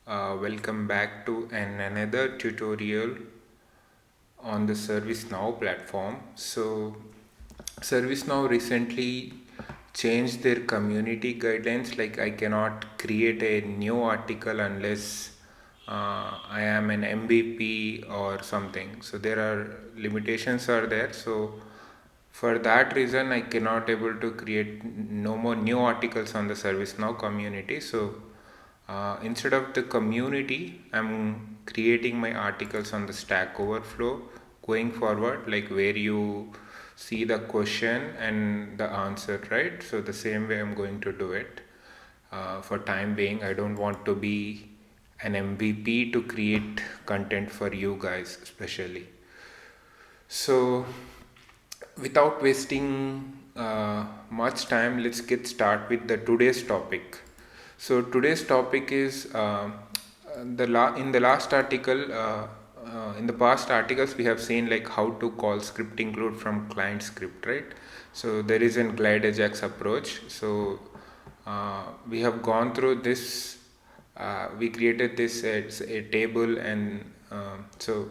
Welcome back to another tutorial on the ServiceNow platform. So ServiceNow recently changed their community guidelines, like I cannot create a new article unless I am an MVP or something. So there are limitations are there. So for that reason I cannot able to create no more new articles on the ServiceNow community. So instead of the community, I'm creating my articles on the Stack Overflow going forward, like where you see the question and the answer, right? So the same way I'm going to do it. For time being, I don't want to be an MVP to create content for you guys especially. So without wasting much time, let's get start with the today's topic. So today's topic is in the last article. In the past articles, we have seen like how to call script include from client script, right? So there is an GlideAjax approach. So we have gone through this. We created this as a table, and so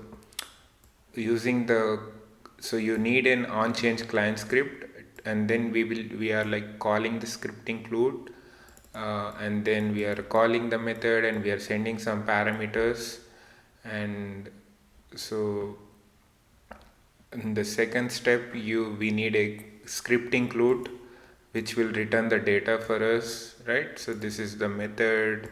using the so you need an on change client script, and then we are like calling the script include, and then we are calling the method and we are sending some parameters. And so in the second step, we need a script include which will return the data for us, right? So this is the method.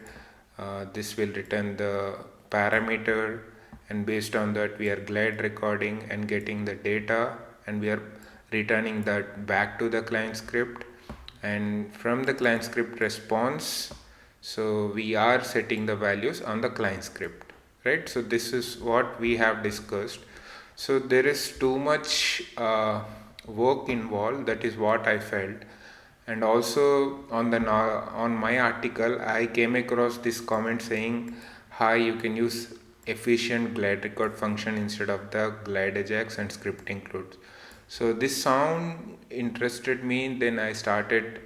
This will return the parameter, and based on that we are glide recording and getting the data, and we are returning that back to the client script. And from the client script response, so we are setting the values on the client script, right? So this is what we have discussed. So there is too much work involved, that is what I felt. And also on my article I came across this comment saying, hi, you can use efficient glide record function instead of the GlideAjax and script includes. So this sound interested me. Then I started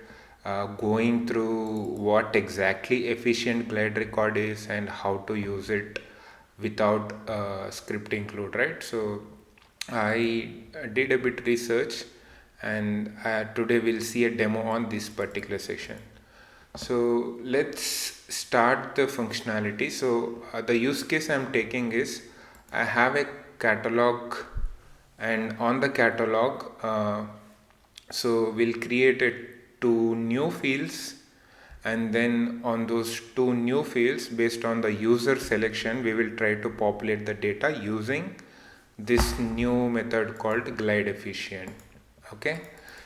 going through what exactly efficient glide record is and how to use it without script include, right? So I did a bit research, and today we'll see a demo on this particular section. So let's start the functionality. So the use case I'm taking is I have a catalog, and on the catalog so we'll create two new fields, and then on those two new fields, based on the user selection, we will try to populate the data using this new method called GlideEfficient. Okay,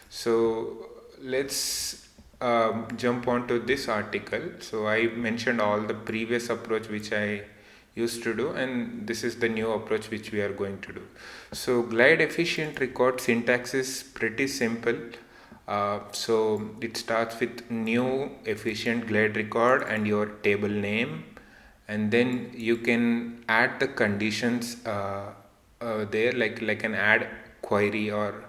so let's jump onto this article. So I mentioned all the previous approach which I used to do, and this is the new approach which we are going to do. So GlideEfficient-record syntax is pretty simple. So it starts with new efficient glide record and your table name, and then you can add the conditions there, like an add query. Or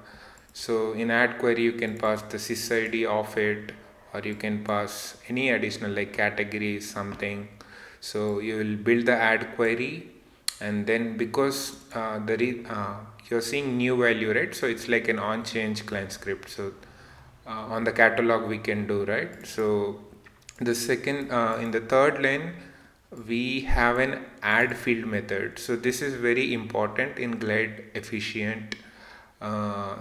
so in add query you can pass the sysID of it, or you can pass any additional like category something. So you will build the add query, and then because you're seeing new value, right? So it's like an on change client script. So on the catalog we can do, right? So the second in the third line we have an add field method. So this is very important in glide efficient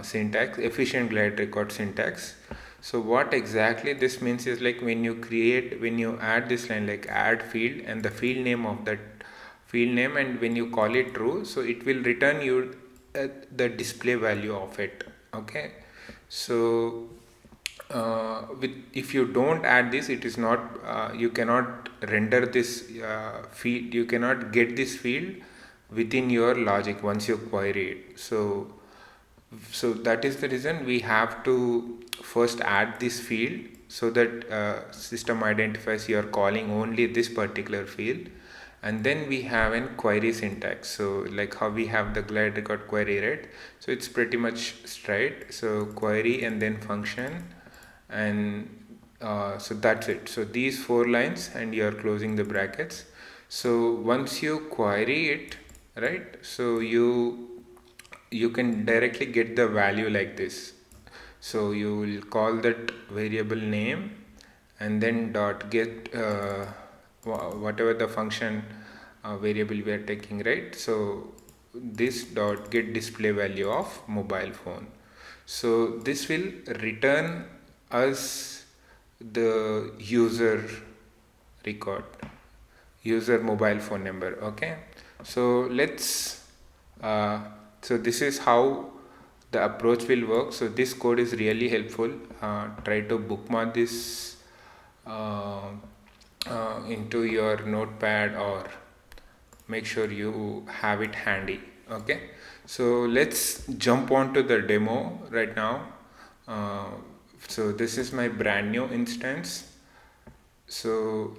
syntax, efficient glide record syntax. So what exactly this means is like when you add this line like add field and the field name of that field name, and when you call it true, so it will return you the display value of it. Okay, so if you don't add this, it is not you cannot render this field, you cannot get this field within your logic once you query it. So that is the reason we have to first add this field, so that system identifies you are calling only this particular field. And then we have an query syntax, so like how we have the glide record query, right? So it's pretty much straight. So query and then function, and so that's it. So these four lines, and you are closing the brackets. So once you query it, right, so you can directly get the value like this. So you will call that variable name and then dot get whatever the function variable we are taking, right? So this dot get display value of mobile phone. So this will return us the record user mobile phone number. Okay, so let's uh, so this is how the approach will work. So this code is really helpful. Try to bookmark this into your notepad, or make sure you have it handy. Okay, so let's jump on to the demo right now. uh, so this is my brand new instance. So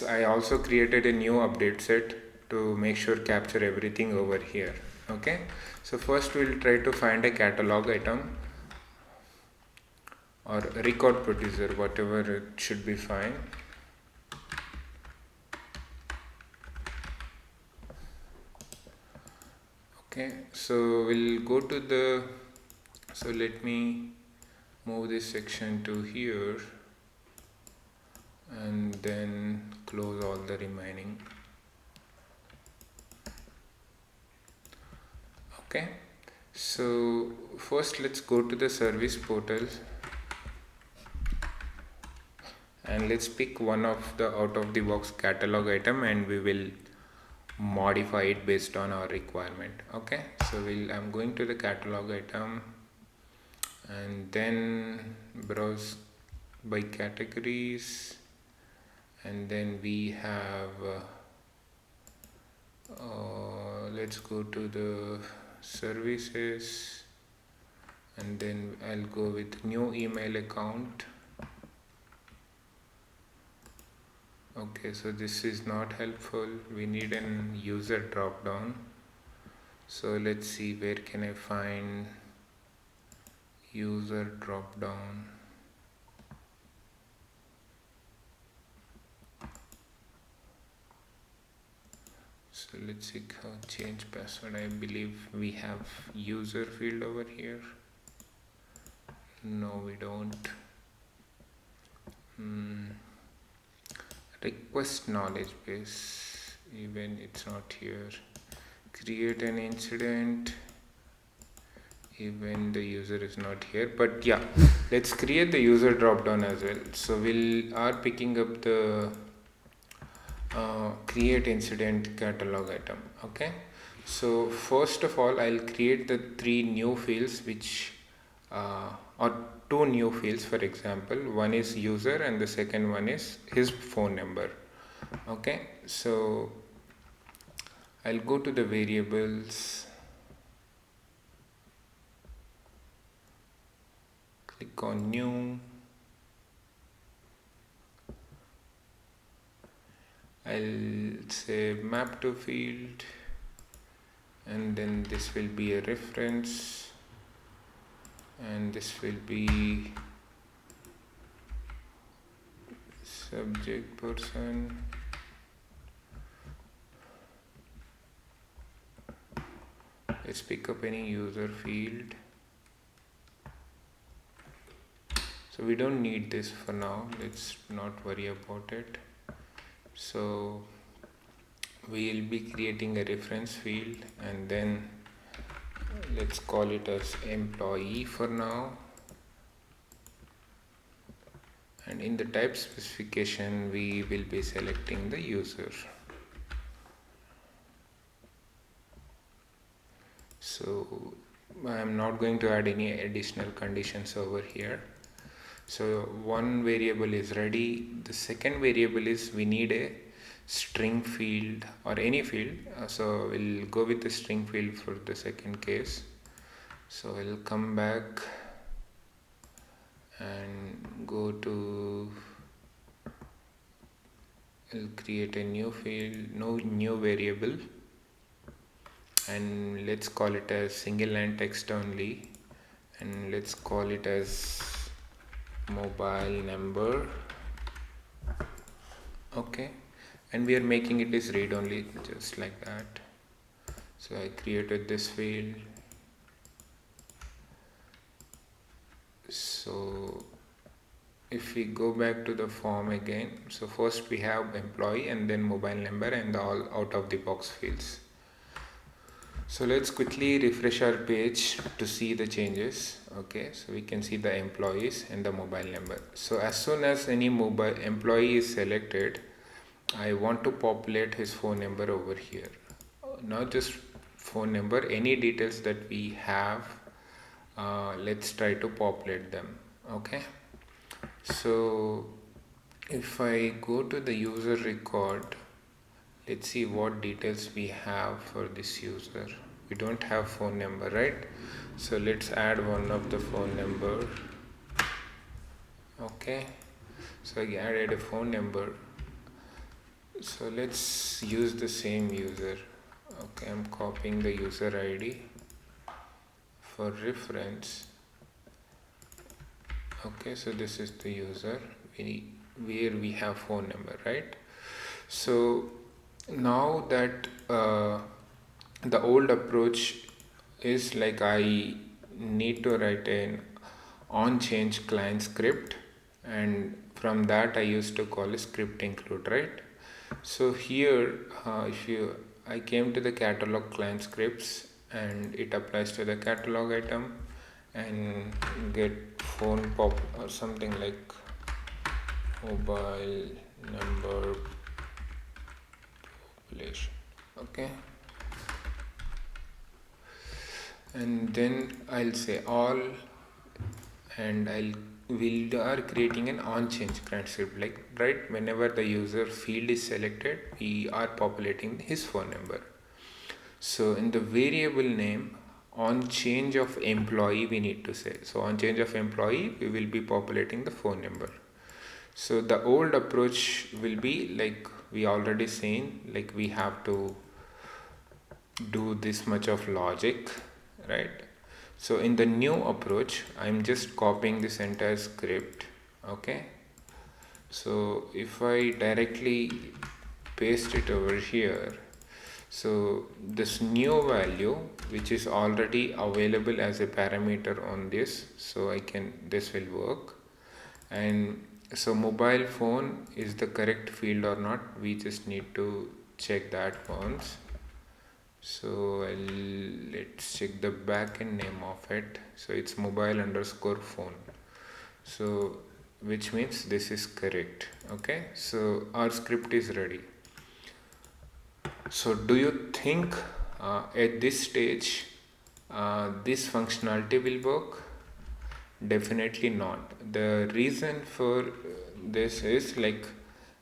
I also created a new update set to make sure capture everything over here. Okay, so first we'll try to find a catalog item or record producer, whatever, it should be fine. Okay, so we'll go to the, so let me move this section to here and then close all the remaining. Okay, so first let's go to the service portal and let's pick one of the out of the box catalog item and we will modify it based on our requirement. Okay, so I'm going to the catalog item and then browse by categories, and then we have let's go to the services, and then I'll go with new email account. Okay, so this is not helpful. We need an user drop down. So let's see, where can I find user drop down? So let's see, change password. I believe we have user field over here. No, we don't. Request knowledge base, even it's not here. Create an incident, even the user is not here. But yeah, let's create the user drop down as well. So we are picking up the create incident catalog item. Okay, so first of all I'll create the three new fields, which or two new fields. For example, one is user and the second one is his phone number. Okay, so I'll go to the variables, click on new, I'll say map to field, and then this will be a reference, and this will be subject person. Let's pick up any user field. So we don't need this for now, let's not worry about it. So we'll be creating a reference field, and then let's call it as employee for now, and in the type specification we will be selecting the user. So I'm not going to add any additional conditions over here. So one variable is ready. The second variable is we need a string field or any field. So we'll go with the string field for the second case. So I'll come back and go to, I'll create a new field, new variable, and let's call it as single line text only, and let's call it as mobile number. Okay, and we are making it is read only, just like that. So I created this field. So if we go back to the form again, so first we have employee and then mobile number and all out of the box fields. So let's quickly refresh our page to see the changes. Okay, so we can see the employees and the mobile number. So as soon as any mobile employee is selected, I want to populate his phone number over here. Not just phone number, any details that we have, let's try to populate them. Okay, so if I go to the user record, let's see what details we have for this user. We don't have phone number, right? So let's add one of the phone number. Okay, so I added a phone number. So let's use the same user. Okay, I'm copying the user ID for reference. Okay, so this is the user where we have phone number, right? So now that the old approach is like I need to write an on change client script, and from that I used to call a script include, right? So here I came to the catalog client scripts and it applies to the catalog item and get phone pop or something like mobile number population. Okay, and then I'll say all, and we are creating an on change client script, like right whenever the user field is selected we are populating his phone number. So in the variable name on change of employee we need to say, so on change of employee we will be populating the phone number. So the old approach will be like we already seen, like we have to do this much of logic, right? So in the new approach I'm just copying this entire script. Okay, so if I directly paste it over here, so this new value which is already available as a parameter on this, so this will work. And so mobile phone is the correct field or not, we just need to check that once. So let's check the backend name of it. So it's mobile underscore phone, so which means this is correct. Okay, so our script is ready. So do you think at this stage this functionality will work? Definitely not. The reason for this is like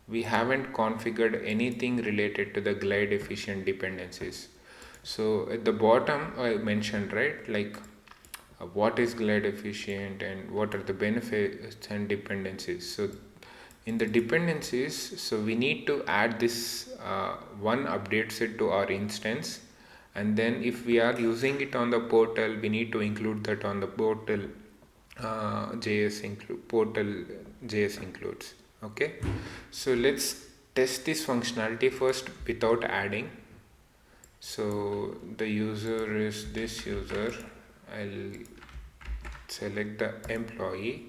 we haven't configured anything related to the glide efficient dependencies. So at the bottom I mentioned, right, like what is glide efficient and what are the benefits and dependencies. So in the dependencies, so we need to add this one update set to our instance, and then if we are using it on the portal we need to include that on the portal portal JS includes. Okay, so let's test this functionality first without adding. So the user is this user. I'll select the employee,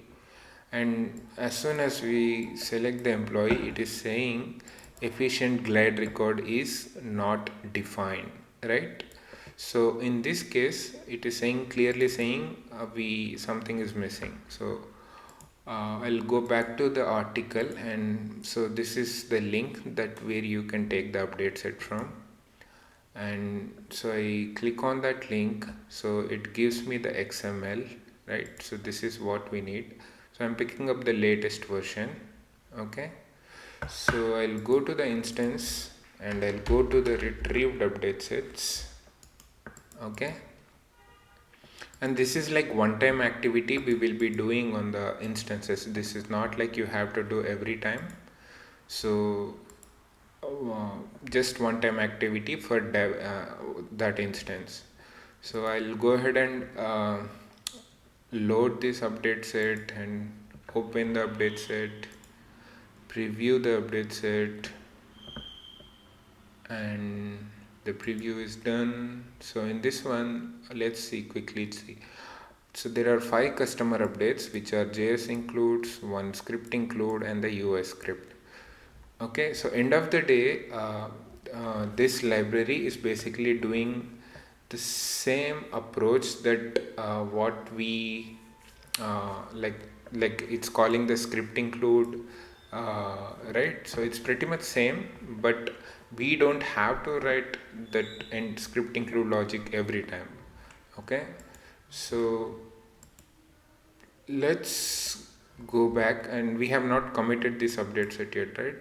and as soon as we select the employee it is saying efficient glide record is not defined, right? So in this case it is saying clearly saying something is missing. So I'll go back to the article, and so this is the link that where you can take the update set from. And so I click on that link, so it gives me the XML, right? So this is what we need. So I'm picking up the latest version. Okay, so I'll go to the instance and I'll go to the retrieved update sets. Okay, and this is like one-time activity we will be doing on the instances. This is not like you have to do every time. So just one-time activity for that instance. So I'll go ahead and load this update set and open the update set, preview the update set, and the preview is done. So in this one, let's see quickly. So there are 5 customer updates, which are JS includes, 1 script include, and the US script. Okay, so end of the day, this library is basically doing the same approach that what we like it's calling the script include, right? So it's pretty much same, but we don't have to write that end script include logic every time. Okay, so let's go back, and we have not committed this update set yet, right?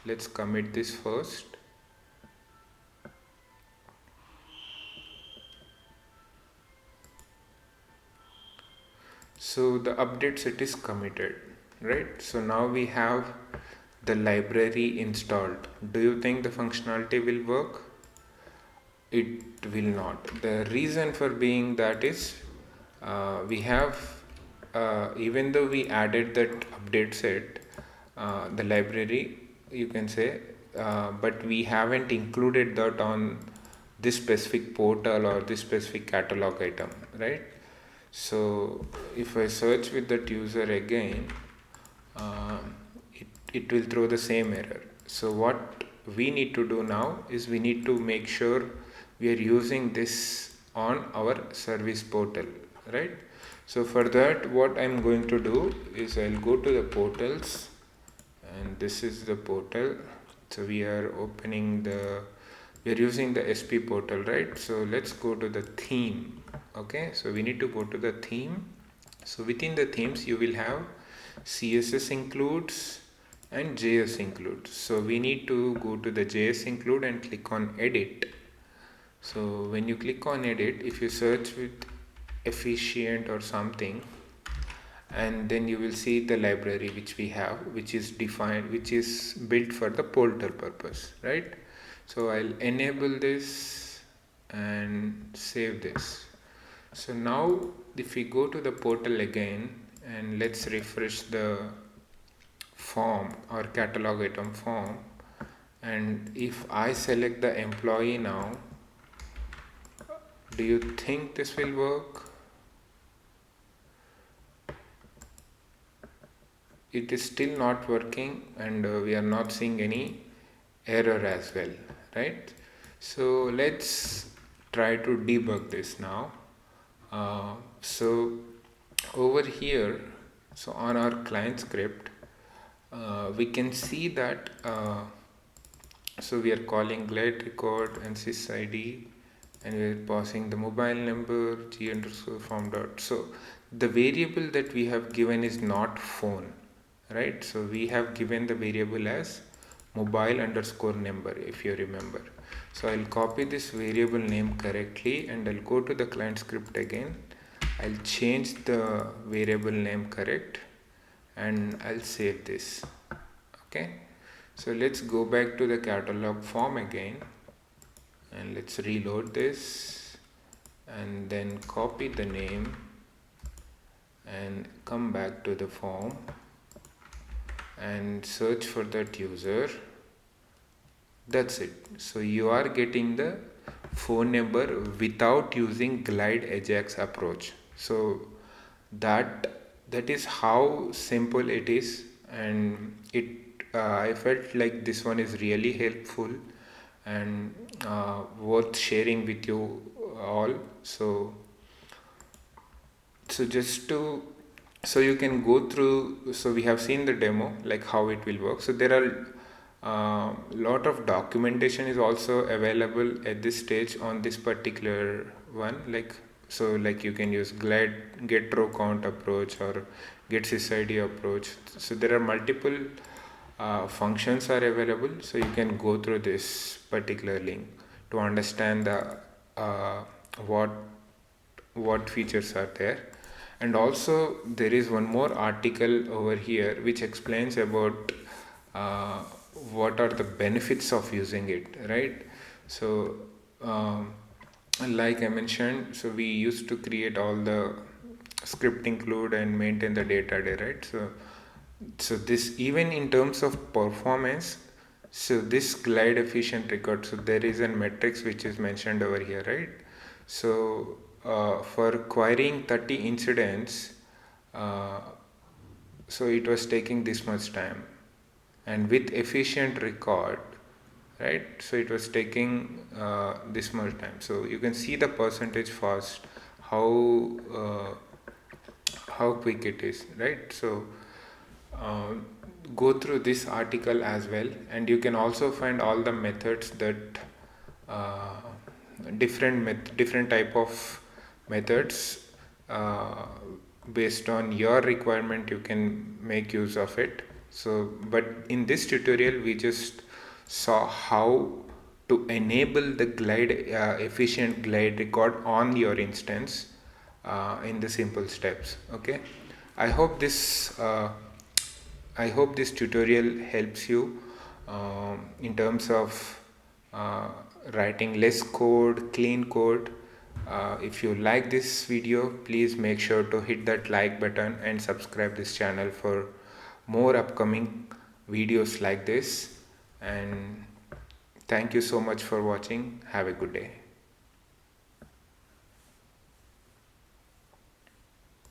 Let's commit this first. So the update set is committed, right? So now we have the library installed. Do you think the functionality will work? It will not. The reason for being that is we have even though we added that update set, the library, you can say, but we haven't included that on this specific portal or this specific catalog item, right? So if I search with that user again, uh, it will throw the same error. So what we need to do now is we need to make sure we are using this on our service portal, right? So for that, what I'm going to do is I'll go to the portals, and this is the portal. So we are using the SP portal, right? So let's go to the theme. Okay, so we need to go to the theme. So within the themes you will have CSS includes and JS includes. So we need to go to the JS include and click on edit. So when you click on edit, if you search with efficient or something, and then you will see the library which we have, which is defined, which is built for the portal purpose, right? So I'll enable this and save this. So now if we go to the portal again and let's refresh the form or catalog item form, and if I select the employee now, do you think this will work? It is still not working, and we are not seeing any error as well, right? So let's try to debug this now. So over here, so on our client script, we can see that so we are calling GlideRecord and sysID, and we are passing the mobile number g underscore form dot. So the variable that we have given is not phone, right? So we have given the variable as mobile underscore number, if you remember. So I'll copy this variable name correctly, and I'll go to the client script again. I'll change the variable name correct, and I'll save this. Okay, so let's go back to the catalog form again, and let's reload this, and then copy the name and come back to the form and search for that user. That's it. So you are getting the phone number without using GlideAjax approach. So that is how simple it is, and I felt like this one is really helpful and worth sharing with you all. So just to, so you can go through, so we have seen the demo, like how it will work. So there are lot of documentation is also available at this stage on this particular one, like, so like you can use glide get row count approach or get sysID approach. So there are multiple functions are available, so you can go through this particular link to understand the what features are there. And also there is one more article over here which explains about what are the benefits of using it, right? So like I mentioned, so we used to create all the script include and maintain the data day, right? So this, even in terms of performance, So this glide efficient record, so there is a metrics which is mentioned over here, right? So for querying 30 incidents, so it was taking this much time, and with efficient record, right, so it was taking this much time. So you can see the percentage fast, uh, how quick it is, right? So uh, go through this article as well, and you can also find all the methods that uh, different type of methods, uh, based on your requirement you can make use of it. So but in this tutorial we just saw how to enable the efficient glide record on your instance in the simple steps. Okay, i hope this uh, I hope this tutorial helps you in terms of uh, writing less code, clean code. If you like this video, please make sure to hit that like button and subscribe this channel for more upcoming videos like this. And thank you so much for watching. Have a good day.